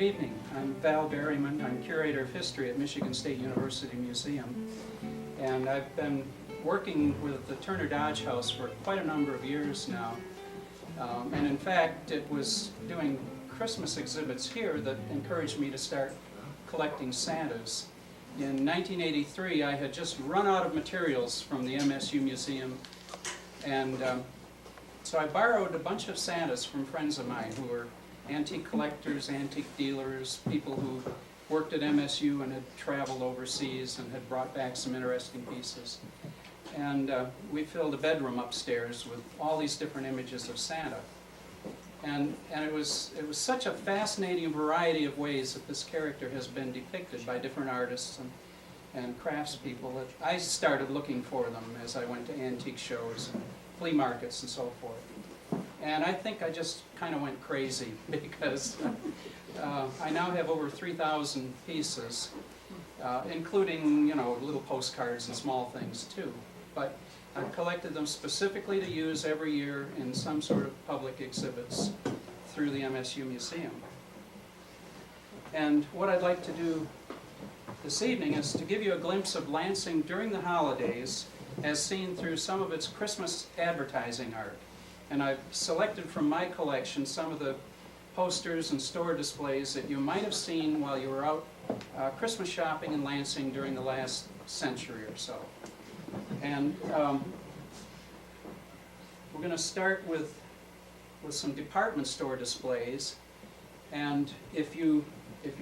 evening. I'm Val Berryman. I'm curator of history at Michigan State University Museum. And I've been working with the Turner Dodge House for quite a number of years now. And in fact, it was doing Christmas exhibits here that encouraged me to start collecting Santas. In 1983, I had just run out of materials from the MSU Museum, and so I borrowed a bunch of Santas from friends of mine who were antique collectors, antique dealers, people who worked at MSU and had traveled overseas and had brought back some interesting pieces. And we filled a bedroom upstairs with all these different images of Santa. And it was such a fascinating variety of ways that this character has been depicted by different artists and craftspeople that I started looking for them as I went to antique shows and flea markets and so forth. And I think I just kind of went crazy because I now have over 3,000 pieces, including, little postcards and small things too. But I've collected them specifically to use every year in some sort of public exhibits through the MSU Museum. And what I'd like to do this evening is to give you a glimpse of Lansing during the holidays as seen through some of its Christmas advertising art. And I've selected from my collection some of the posters and store displays that you might have seen while you were out Christmas shopping in Lansing during the last century or so. And we're going to start with some department store displays. And if you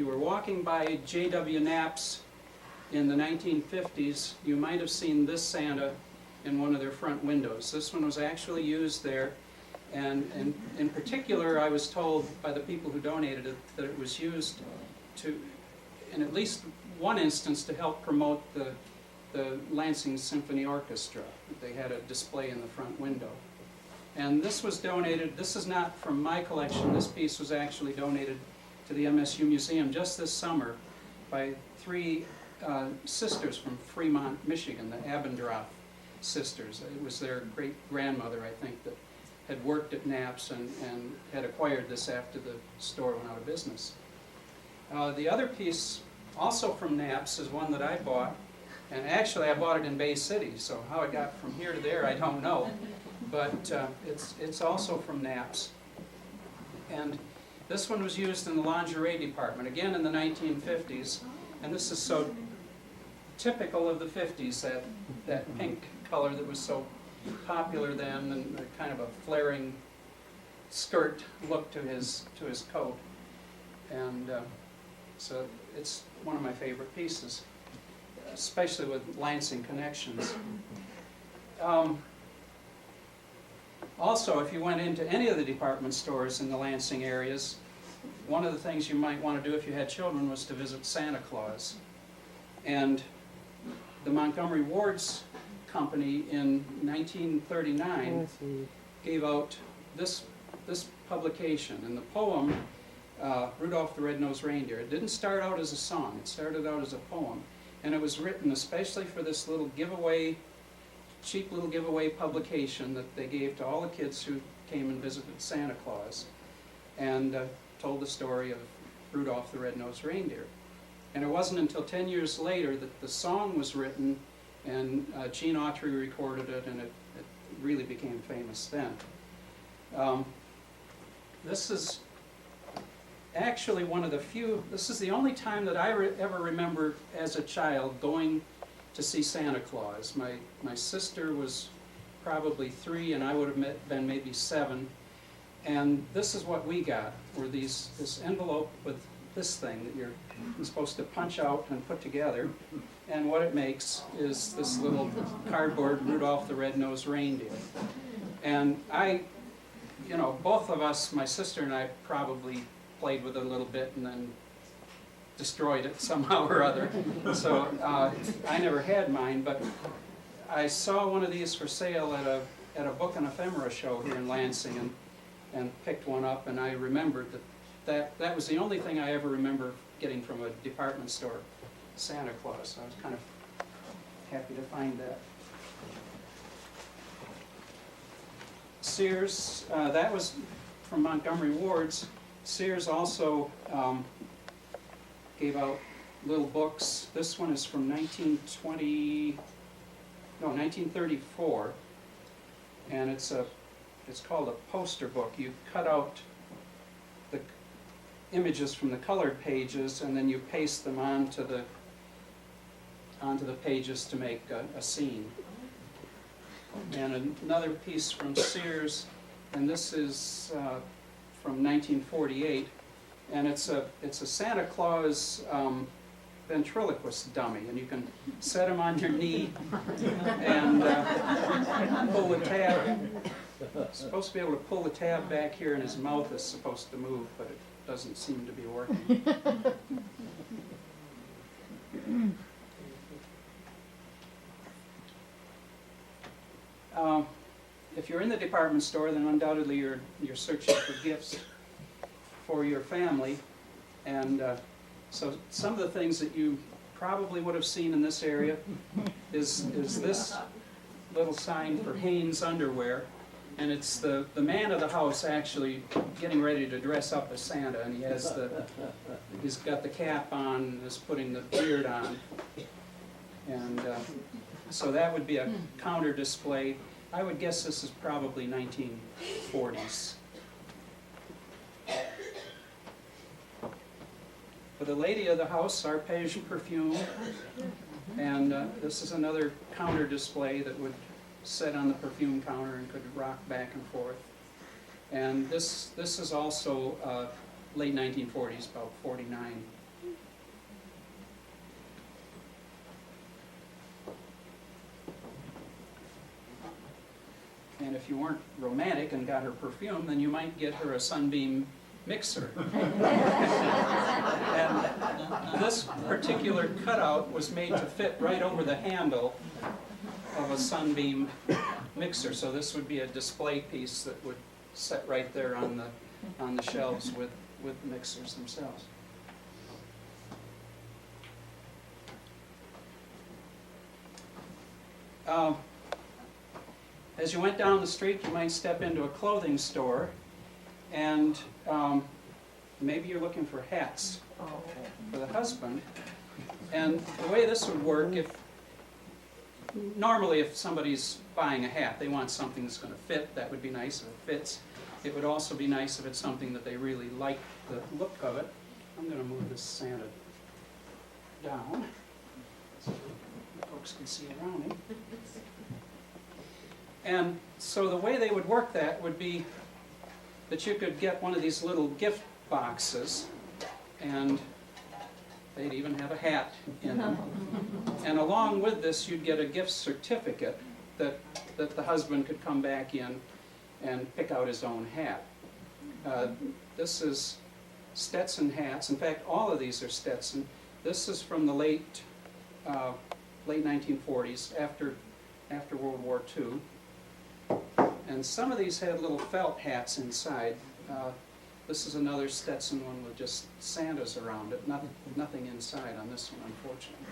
were walking by J.W. Knapp's in the 1950s, you might have seen this Santa in one of their front windows. This one was actually used there, and in particular I was told by the people who donated it that it was used to, in at least one instance, to help promote the Lansing Symphony Orchestra. They had a display in the front window. And this was donated, this is not from my collection, this piece was actually donated to the MSU Museum just this summer by three sisters from Fremont, Michigan, the Abendroth sisters. It was their great-grandmother, I think, that had worked at Knapp's and had acquired this after the store went out of business. The other piece, also from Knapp's, is one that I bought. And actually, I bought it in Bay City, so how it got from here to there, I don't know. But it's also from Knapp's. And this one was used in the lingerie department, again in the 1950s. And this is so typical of the 50s, that pink color that was so popular then, and kind of a flaring skirt look to his coat. And so it's one of my favorite pieces, especially with Lansing connections. Also, if you went into any of the department stores in the Lansing areas, one of the things you might want to do if you had children was to visit Santa Claus. And the Montgomery Ward's company in 1939 gave out this publication. And the poem, Rudolph the Red-Nosed Reindeer, it didn't start out as a song, it started out as a poem. And it was written especially for this little giveaway, cheap little giveaway publication that they gave to all the kids who came and visited Santa Claus, and told the story of Rudolph the Red-Nosed Reindeer. And it wasn't until 10 years later that the song was written, and Gene Autry recorded it, and it really became famous then. This is actually one of the few, this is the only time that I ever remember as a child going to see Santa Claus. My sister was probably 3 and I would have been maybe 7. And this is what we got, were this envelope with this thing that you're supposed to punch out and put together. And what it makes is this little cardboard Rudolph the Red-Nosed Reindeer. And both of us, my sister and I, probably played with it a little bit and then destroyed it somehow or other. So I never had mine, but I saw one of these for sale at a book and ephemera show here in Lansing, and picked one up, and I remembered that was the only thing I ever remember getting from a department store Santa Claus. So I was kind of happy to find that. Sears, that was from Montgomery Ward's. Sears also gave out little books. This one is from 1934, and it's called a poster book. You cut out the images from the colored pages, and then you paste them onto the pages to make a scene. And another piece from Sears, and this is from 1948, and it's a Santa Claus ventriloquist dummy, and you can set him on your knee and pull the tab. Supposed to be able to pull the tab back here, and his mouth is supposed to move, but it doesn't seem to be working. If you're in the department store, then undoubtedly you're searching for gifts for your family, and so some of the things that you probably would have seen in this area is this little sign for Hanes underwear, and it's the man of the house actually getting ready to dress up as Santa, and he's got the cap on and is putting the beard on, and so that would be a counter display. I would guess this is probably 1940s. For the lady of the house, arpege perfume, and this is another counter display that would sit on the perfume counter and could rock back and forth. And this is also late 1940s, about 49. And if you weren't romantic and got her perfume, then you might get her a Sunbeam mixer. And this particular cutout was made to fit right over the handle of a Sunbeam mixer. So this would be a display piece that would sit right there on the shelves with the mixers themselves. As you went down the street, you might step into a clothing store, and maybe you're looking for hats for the husband. And the way this would work, normally if somebody's buying a hat, they want something that's going to fit. That would be nice if it fits. It would also be nice if it's something that they really like the look of it. I'm going to move this Santa down so folks can see around him. And so the way they would work that would be that you could get one of these little gift boxes, and they'd even have a hat in them. And along with this, you'd get a gift certificate that the husband could come back in and pick out his own hat. This is Stetson hats. In fact, all of these are Stetson. This is from the late 1940s, after World War II. And some of these had little felt hats inside. This is another Stetson one with just Santas around it. Nothing inside on this one, unfortunately.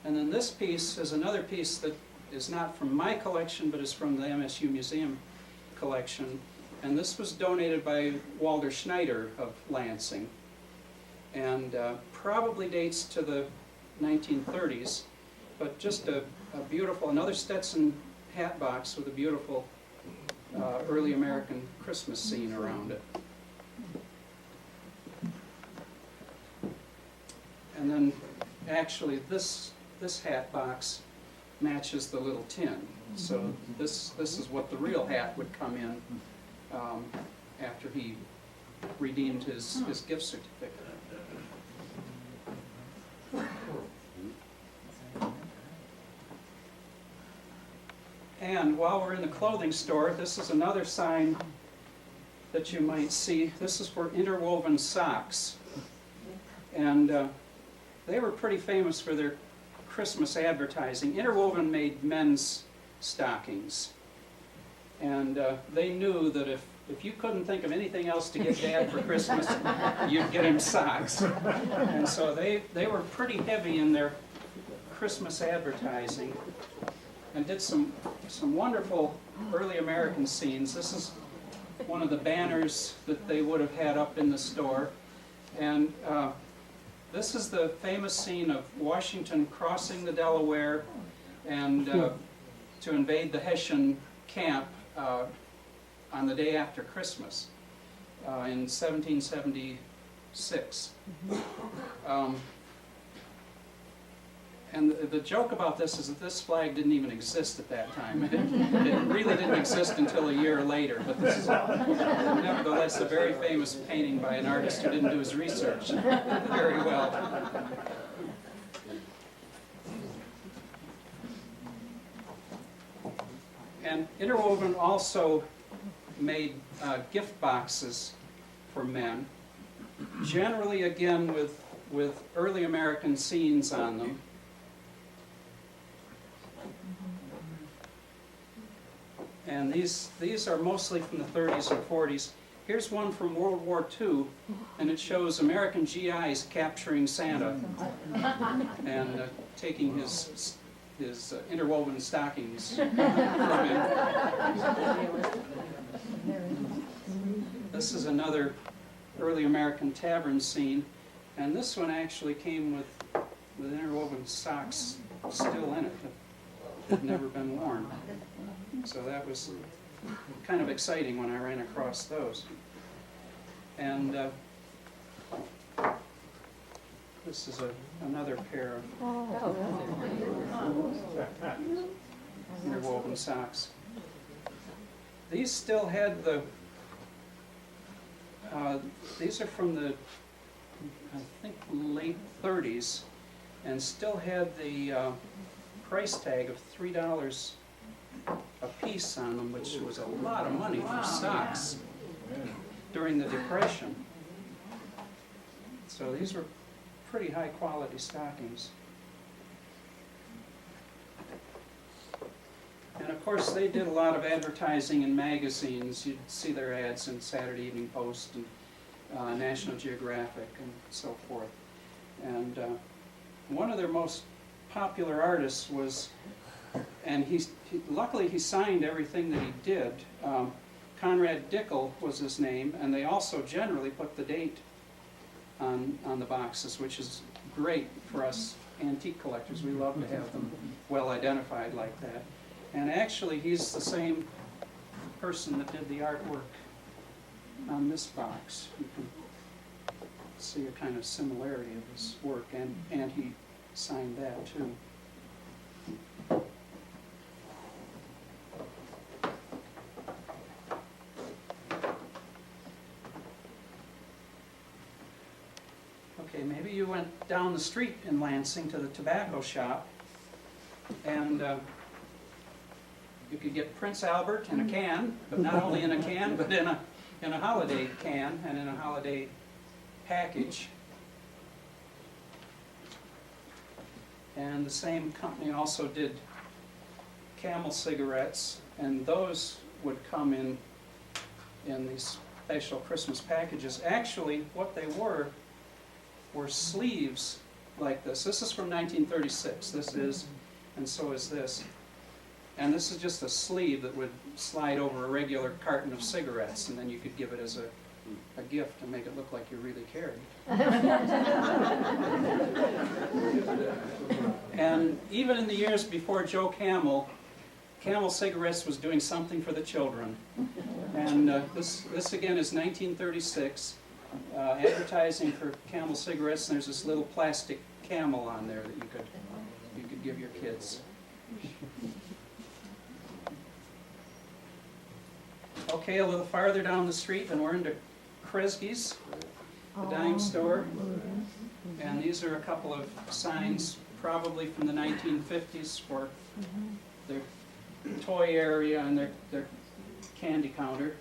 And then this piece is another piece that is not from my collection, but is from the MSU Museum collection. And this was donated by Walter Schneider of Lansing, and probably dates to the 1930s, but just a beautiful, another Stetson hat box with a beautiful early American Christmas scene around it. And then actually this hat box matches the little tin. So this is what the real hat would come in after he redeemed his gift certificate. And while we're in the clothing store, this is another sign that you might see. This is for interwoven socks. And they were pretty famous for their Christmas advertising. Interwoven made men's stockings. And they knew that if you couldn't think of anything else to get Dad for Christmas, you'd get him socks. And so they were pretty heavy in their Christmas advertising, and did some wonderful early American scenes. This is one of the banners that they would have had up in the store, And this is the famous scene of Washington crossing the Delaware and to invade the Hessian camp on the day after Christmas in 1776. And the joke about this is that this flag didn't even exist at that time. It really didn't exist until a year later, but this is nevertheless a very famous painting by an artist who didn't do his research very well. And Interwoven also made gift boxes for men, generally again with early American scenes on them. And these are mostly from the 30s and 40s. Here's one from World War II, and it shows American GIs capturing Santa and taking his interwoven stockings from him. This is another early American tavern scene, and this one actually came with interwoven socks still in it that had never been worn. So that was kind of exciting when I ran across those. And this is another pair of interwoven socks. These still had these are from the, I think, late 30s, and still had the price tag of $3 a piece on them, which was a lot of money for socks during the Depression. So these were pretty high quality stockings. And of course they did a lot of advertising in magazines. You'd see their ads in Saturday Evening Post and National Geographic and so forth. And one of their most popular artists was, and luckily he signed everything that he did. Conrad Dickel was his name, and they also generally put the date on the boxes, which is great for us antique collectors. We love to have them well identified like that. And actually he's the same person that did the artwork on this box. You can see a kind of similarity of his work, and he signed that too. Okay, maybe you went down the street in Lansing to the tobacco shop, and you could get Prince Albert in a can, but not only in a can, but in a holiday can and in a holiday package. And the same company also did Camel cigarettes, and those would come in these special Christmas packages. Actually, what they were sleeves like this. This is from 1936, this is, and so is this. And this is just a sleeve that would slide over a regular carton of cigarettes, and then you could give it as a gift and make it look like you really cared. And even in the years before Joe Camel, Camel Cigarettes was doing something for the children. And this again is 1936, advertising for Camel cigarettes, and there's this little plastic camel on there that you could give your kids. Okay, a little farther down the street, and we're into Kresge's, the dime store. And these are a couple of signs, probably from the 1950s, for their toy area and their candy counter.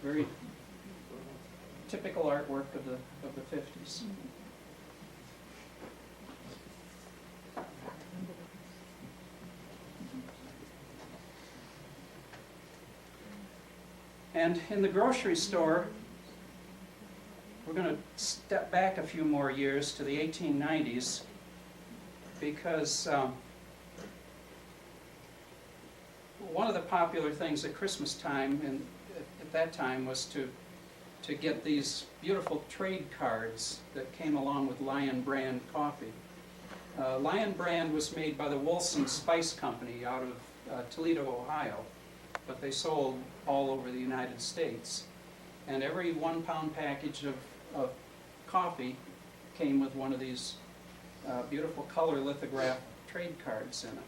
Very typical artwork of the 50s. And in the grocery store, we're going to step back a few more years to the 1890s, because one of the popular things at Christmas time at that time was to to get these beautiful trade cards that came along with Lion Brand coffee. Lion Brand was made by the Wilson Spice Company out of Toledo, Ohio, but they sold all over the United States. And every 1 pound package of coffee came with one of these beautiful color lithographed trade cards in it.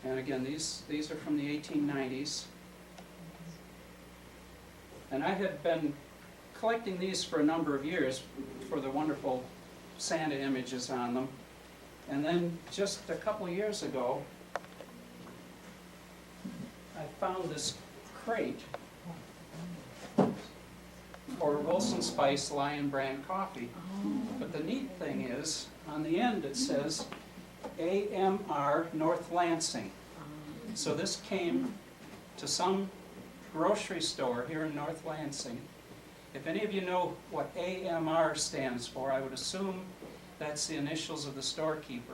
And again, these are from the 1890s. And I had been collecting these for a number of years for the wonderful Santa images on them. And then just a couple of years ago, I found this crate for Wilson Spice Lion Brand coffee. But the neat thing is, on the end it says AMR North Lansing. So this came to some grocery store here in North Lansing. If any of you know what AMR stands for, I would assume that's the initials of the storekeeper.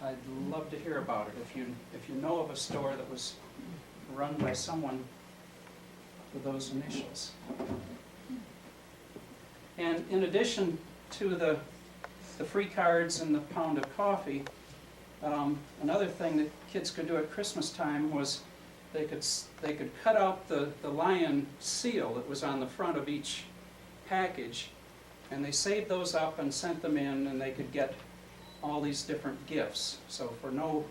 I'd love to hear about it if you know of a store that was run by someone with those initials. And in addition to the free cards and the pound of coffee, another thing that kids could do at Christmas time was they could cut out the lion seal that was on the front of each package, and they saved those up and sent them in, and they could get all these different gifts. So for no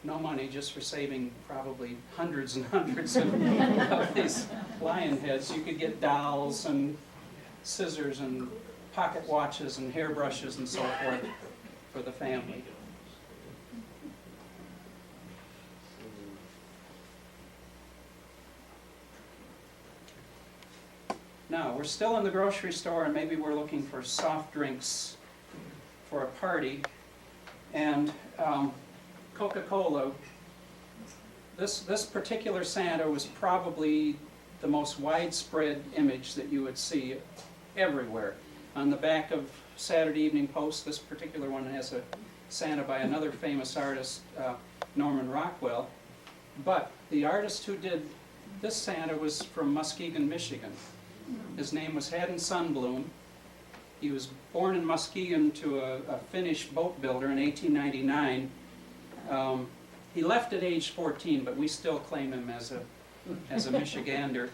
money, just for saving probably hundreds and hundreds of these lion heads, you could get dolls and scissors and pocket watches and hairbrushes and so forth for the family. Now, we're still in the grocery store, and maybe we're looking for soft drinks for a party. And Coca-Cola, this particular Santa was probably the most widespread image that you would see everywhere. On the back of Saturday Evening Post, this particular one has a Santa by another famous artist, Norman Rockwell. But the artist who did this Santa was from Muskegon, Michigan. His name was Haddon Sundblom. He was born in Muskegon to a Finnish boat builder in 1899. He left at age 14, but we still claim him as a Michigander.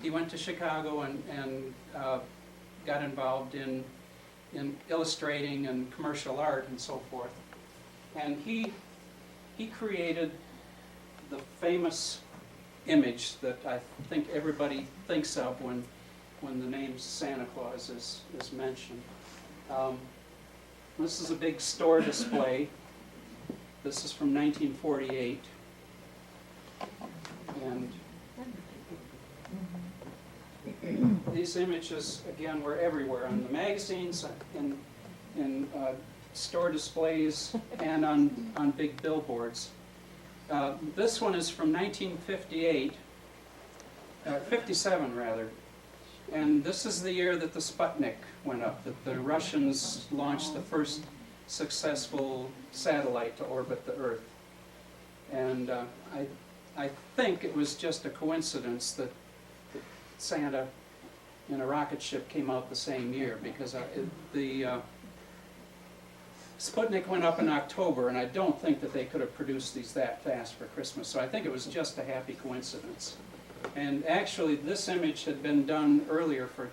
He went to Chicago and got involved in illustrating and commercial art and so forth. And he created the famous image that I think everybody thinks of when the name Santa Claus is mentioned. This is a big store display. This is from 1948. And these images, again, were everywhere, on the magazines, in store displays, and on big billboards. This one is from 1958, 57 rather, and this is the year that the Sputnik went up, that the Russians launched the first successful satellite to orbit the Earth. And I think it was just a coincidence that Santa in a rocket ship came out the same year, because the Sputnik went up in October, and I don't think that they could have produced these that fast for Christmas, so I think it was just a happy coincidence. And actually, this image had been done earlier for,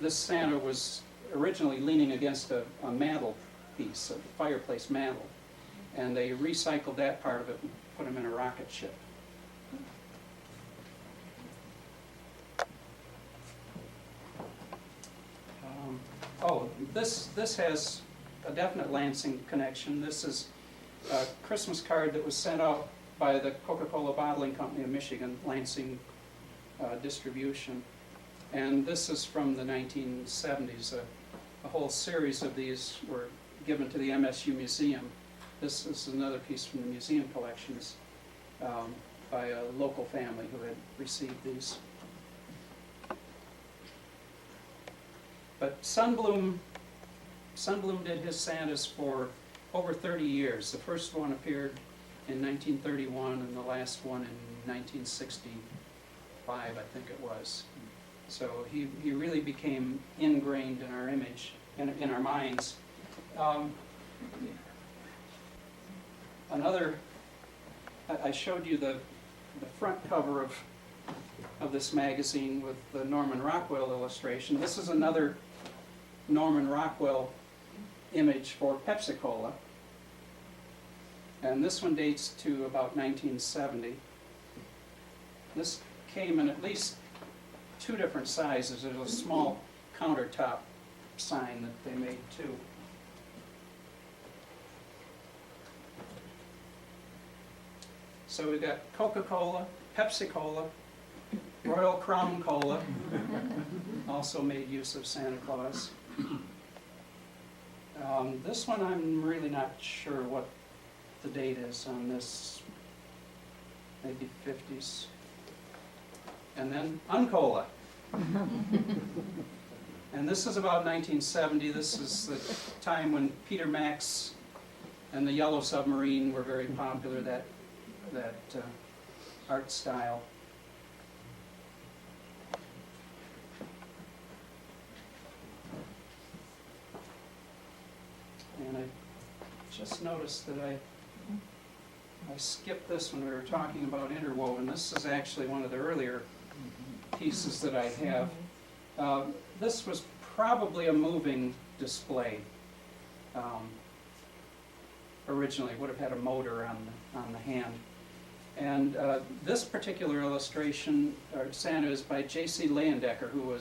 this Santa was originally leaning against a mantel piece, a fireplace mantel, and they recycled that part of it and put him in a rocket ship. This has a definite Lansing connection. This is a Christmas card that was sent out by the Coca-Cola Bottling Company of Michigan, Lansing distribution. And this is from the 1970s. A whole series of these were given to the MSU Museum. This is another piece from the museum collections by a local family who had received these. But Sundblom did his Santas for over 30 years. The first one appeared in 1931 and the last one in 1965, I think it was. So he really became ingrained in our image, in our minds. I showed you the front cover of this magazine with the Norman Rockwell illustration. This is another Norman Rockwell image for Pepsi-Cola. And this one dates to about 1970. This came in at least 2 different sizes. There's a small countertop sign that they made too. So we've got Coca-Cola, Pepsi-Cola, Royal Crown Cola, also made use of Santa Claus. This one I'm really not sure what the date is on this, maybe 50s. And then Uncola. And this is about 1970. This is the time when Peter Max and the Yellow Submarine were very popular, that art style. And I just noticed that I skipped this when we were talking about interwoven. This is actually one of the earlier pieces that I have. This was probably a moving display. Originally, it would have had a motor on the hand. And this particular illustration, or Santa, is by J.C. Leyendecker, who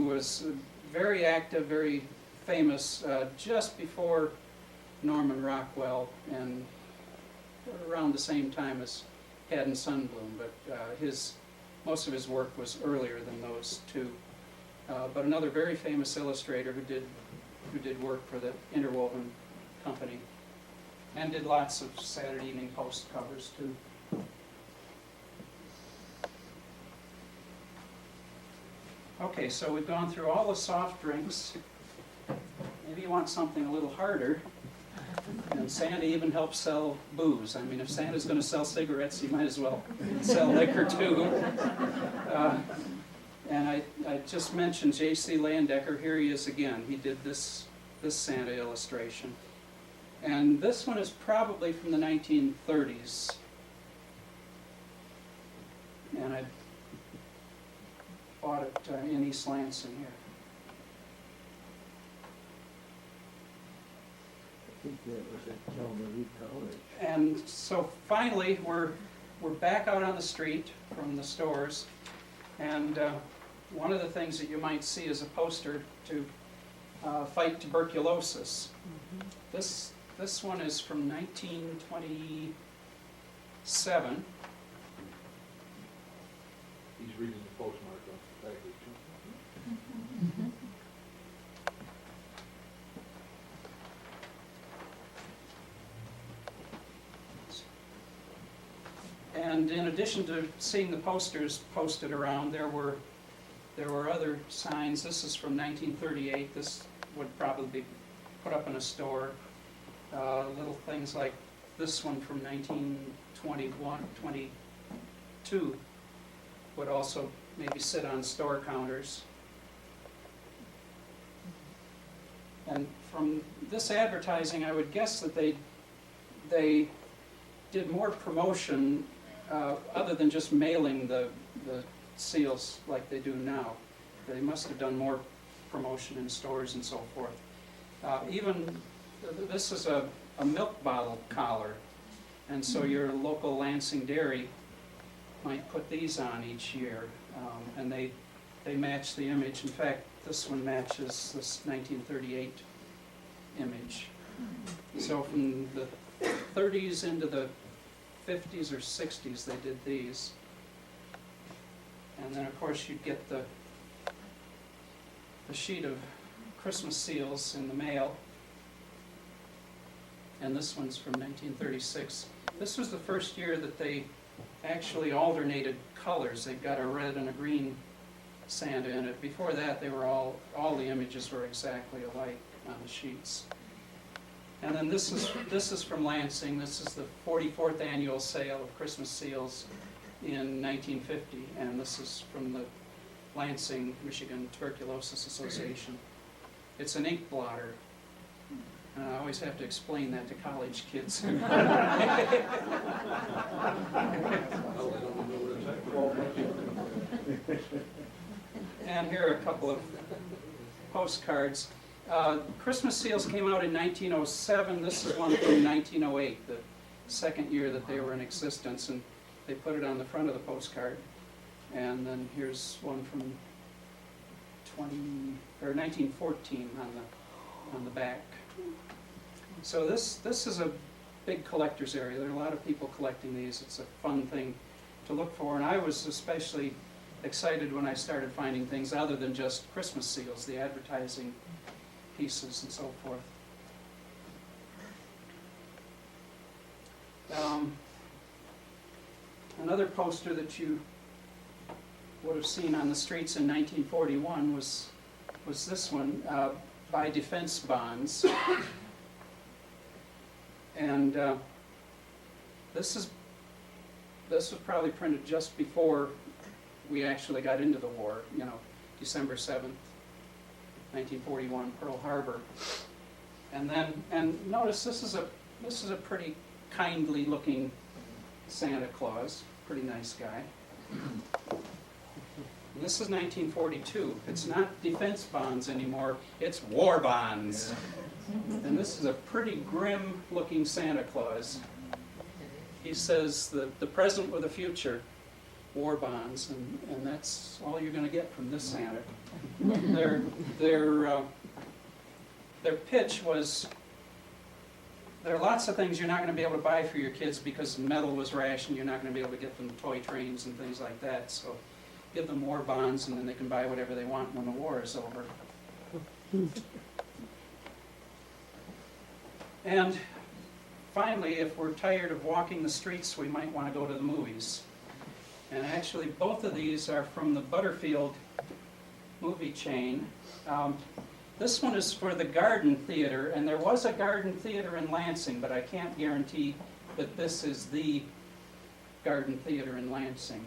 was very active, very famous just before Norman Rockwell and around the same time as Haddon Sundblom, but most of his work was earlier than those two. But another very famous illustrator who did work for the Interwoven Company, and did lots of Saturday Evening Post covers too. Okay, so we've gone through all the soft drinks. Maybe you want something a little harder. And Santa even helps sell booze. I mean, if Santa's going to sell cigarettes, he might as well sell liquor too. And I just mentioned J.C. Leyendecker. Here he is again. He did this Santa illustration. And this one is probably from the 1930s. And I bought it in East Lansing here. I think that was at Calvary College. And so finally, we're back out on the street from the stores. And one of the things that you might see is a poster to fight tuberculosis. Mm-hmm. This one is from 1927. He's reading the postmark on the package. Mm-hmm. And in addition to seeing the posters posted around, there were other signs. This is from 1938. This would probably be put up in a store. Little things like this one from 1922 would also maybe sit on store counters. And from this advertising, I would guess that they did more promotion other than just mailing the seals like they do now. They must have done more promotion in stores and so forth. This is a milk bottle collar, and so your local Lansing dairy might put these on each year, and they match the image. In fact, this one matches this 1938 image. So from the 30s into the 50s or 60s, they did these. And then, of course, you'd get the sheet of Christmas seals in the mail. And this one's from 1936. This was the first year that they actually alternated colors. They've got a red and a green Santa in it. Before that, they were all the images were exactly alike on the sheets. And then this is from Lansing. This is the 44th annual sale of Christmas seals in 1950, and this is from the Lansing, Michigan Tuberculosis Association. It's an ink blotter. And I always have to explain that to college kids. Well, they don't know what it's like. And here are a couple of postcards. Christmas seals came out in 1907. This is one from 1908, the second year that they were in existence, and they put it on the front of the postcard. And then here's one from 1914 on the back. So this is a big collector's area. There are a lot of people collecting these. It's a fun thing to look for, and I was especially excited when I started finding things other than just Christmas seals, the advertising pieces and so forth. Another poster that you would have seen on the streets in 1941 was this one, Buy Defense Bonds. And this was probably printed just before we actually got into the war, December 7th, 1941, Pearl Harbor. And notice this is a pretty kindly looking Santa Claus, pretty nice guy. And this is 1942. It's not defense bonds anymore, it's war bonds. And this is a pretty grim looking Santa Claus. He says the present with the future, war bonds, and that's all you're going to get from this Santa. Their pitch was, there are lots of things you're not going to be able to buy for your kids because metal was rationed. You're not going to be able to get them toy trains and things like that. So give them war bonds, and then they can buy whatever they want when the war is over. And finally, if we're tired of walking the streets, we might want to go to the movies. And actually, both of these are from the Butterfield movie chain. This one is for the Garden Theater, and there was a Garden Theater in Lansing, but I can't guarantee that this is the Garden Theater in Lansing.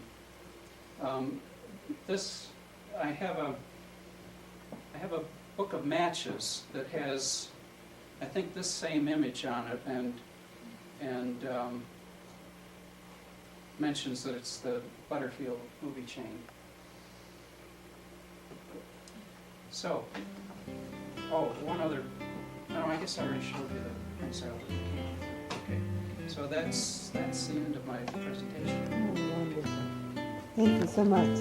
I have a book of matches that has, I think, this same image on it, and mentions that it's the Butterfield movie chain. So, one other, no, I guess I already showed you the prints out of the can. Okay, so that's the end of my presentation. Oh, wonderful. Thank you so much.